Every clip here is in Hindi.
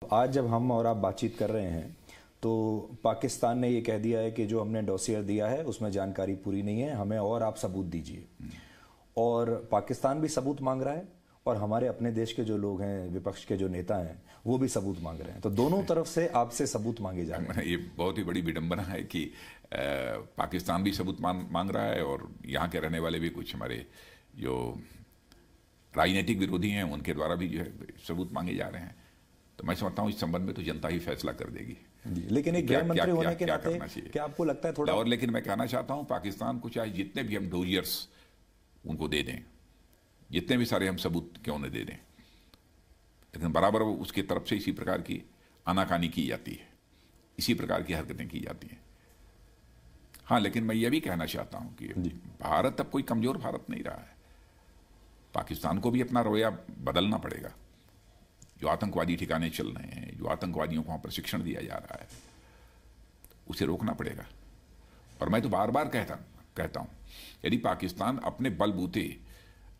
आज जब हम और आप बातचीत कर रहे हैं तो पाकिस्तान ने ये कह दिया है कि जो हमने डॉसियर दिया है उसमें जानकारी पूरी नहीं है, हमें और आप सबूत दीजिए। और पाकिस्तान भी सबूत मांग रहा है और हमारे अपने देश के जो लोग हैं, विपक्ष के जो नेता हैं, वो भी सबूत मांग रहे हैं। तो दोनों तरफ से आपसे सबूत मांगे जा रहे हैं। ये बहुत ही बड़ी विडंबना है कि पाकिस्तान भी सबूत मांग रहा है और यहाँ के रहने वाले भी कुछ हमारे जो राजनीतिक विरोधी हैं उनके द्वारा भी जो है सबूत मांगे जा रहे हैं। तो मैं समझता हूँ इस संबंध में तो जनता ही फैसला कर देगी। लेकिन एक गृह मंत्री होने के नाते क्या आपको लगता है थोड़ा और लेकिन मैं कहना चाहता हूँ पाकिस्तान को चाहे जितने भी हम डोजियर्स उनको दे दें, जितने भी सारे हम सबूत क्यों न दे दें, लेकिन बराबर उसकी तरफ से इसी प्रकार की आनाकानी की जाती है, इसी प्रकार की हरकतें की जाती हैं। हाँ, लेकिन मैं ये भी कहना चाहता हूँ कि भारत अब कोई कमजोर भारत नहीं रहा है। पाकिस्तान को भी अपना रवैया बदलना पड़ेगा। जो आतंकवादी ठिकाने चल रहे हैं, जो आतंकवादियों को वहां प्रशिक्षण दिया जा रहा है, उसे रोकना पड़ेगा। और मैं तो बार बार कहता हूं यदि पाकिस्तान अपने बलबूते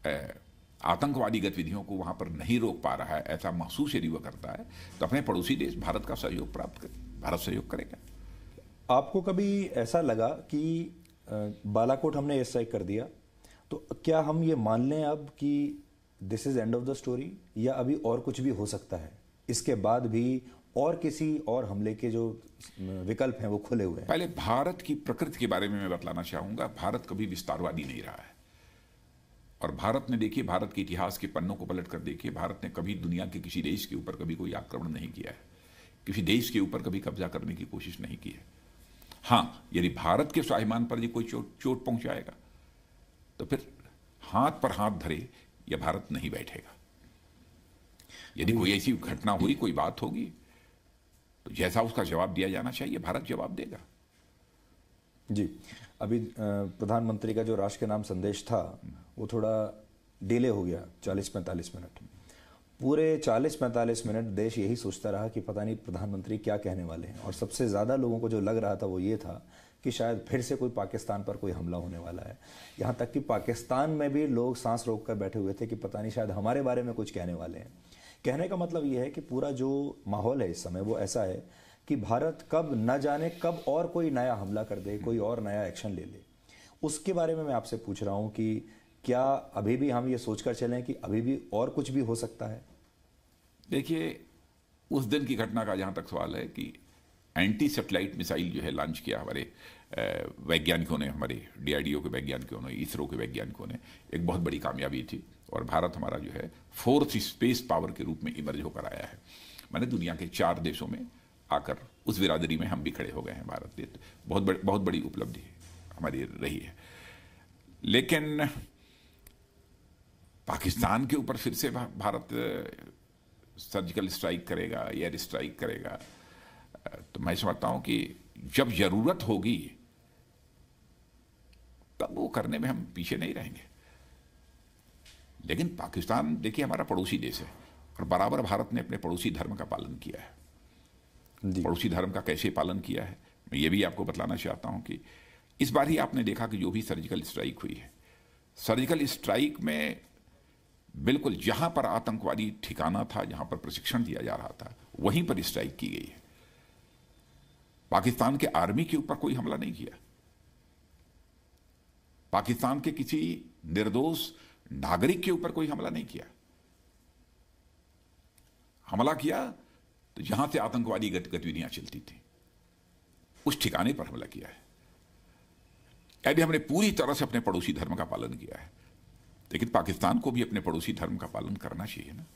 आतंकवादी गतिविधियों को वहां पर नहीं रोक पा रहा है, ऐसा महसूस यदि वह करता है, तो अपने पड़ोसी देश भारत का सहयोग प्राप्त करे, भारत सहयोग करेगा। आपको कभी ऐसा लगा कि बालाकोट हमने एयर स्ट्राइक कर दिया, तो क्या हम ये मान लें अब कि this is end of the story, या अभी और कुछ भी हो सकता है? इसके बाद भी और किसी और हमले के जो विकल्प हैं वो खुले हुए हैं। पहले भारत की प्रकृति के बारे में मैं बतलाना चाहूंगा। भारत कभी विस्तारवादी नहीं रहा है। और भारत ने, देखिए, भारत के इतिहास के पन्नों को पलट कर देखिए, भारत ने कभी दुनिया के किसी देश के ऊपर कभी कोई आक्रमण नहीं किया है, किसी देश के ऊपर कभी कब्जा करने की कोशिश नहीं की है। हाँ, यदि भारत के स्वाभिमान पर ये कोई चोट पहुंचाएगा तो फिर हाथ पर हाथ धरे यह भारत नहीं बैठेगा। यदि कोई ऐसी घटना हुई, कोई बात होगी, तो जैसा उसका जवाब दिया जाना चाहिए भारत जवाब देगा। जी, अभी प्रधानमंत्री का जो राष्ट्र के नाम संदेश था वो थोड़ा डिले हो गया, 40-45 मिनट। पूरे 40-45 मिनट देश यही सोचता रहा कि पता नहीं प्रधानमंत्री क्या कहने वाले हैं। और सबसे ज़्यादा लोगों को जो लग रहा था वो ये था कि शायद फिर से कोई पाकिस्तान पर कोई हमला होने वाला है। यहाँ तक कि पाकिस्तान में भी लोग सांस रोक कर बैठे हुए थे कि पता नहीं शायद हमारे बारे में कुछ कहने वाले हैं। कहने का मतलब ये है कि पूरा जो माहौल है इस समय वो ऐसा है कि भारत कब न जाने कब और कोई नया हमला कर दे, कोई और नया एक्शन ले ले। उसके बारे में मैं आपसे पूछ रहा हूँ कि क्या अभी भी हम ये सोचकर चलें कि अभी भी और कुछ भी हो सकता है? देखिए, उस दिन की घटना का जहाँ तक सवाल है कि एंटी सैटेलाइट मिसाइल जो है लॉन्च किया हमारे वैज्ञानिकों ने, हमारे DRDO के वैज्ञानिकों ने, इसरो के वैज्ञानिकों ने, एक बहुत बड़ी कामयाबी थी। और भारत हमारा जो है 4th स्पेस पावर के रूप में इमर्ज होकर आया है। मैंने दुनिया के 4 देशों में आकर उस बिरादरी में हम भी खड़े हो गए हैं। भारत के बहुत बड़ी उपलब्धि हमारी रही है। लेकिन पाकिस्तान के ऊपर फिर से भारत सर्जिकल स्ट्राइक करेगा, एयर स्ट्राइक करेगा, तो मैं समझता हूं कि जब जरूरत होगी तब वो करने में हम पीछे नहीं रहेंगे। लेकिन पाकिस्तान, देखिए, हमारा पड़ोसी देश है और बराबर भारत ने अपने पड़ोसी धर्म का पालन किया है। पड़ोसी धर्म का कैसे पालन किया है मैं ये भी आपको बतलाना चाहता हूं कि इस बार ही आपने देखा कि जो भी सर्जिकल स्ट्राइक हुई है, सर्जिकल स्ट्राइक में बिल्कुल जहां पर आतंकवादी ठिकाना था, जहां पर प्रशिक्षण दिया जा रहा था, वहीं पर स्ट्राइक की गई है। पाकिस्तान के आर्मी के ऊपर कोई हमला नहीं किया। पाकिस्तान के किसी निर्दोष नागरिक के ऊपर कोई हमला नहीं किया। हमला किया तो जहां से आतंकवादी गतिविधियां चलती थी उस ठिकाने पर हमला किया है। यदि हमने पूरी तरह से अपने पड़ोसी धर्म का पालन किया है, लेकिन पाकिस्तान को भी अपने पड़ोसी धर्म का पालन करना चाहिए ना।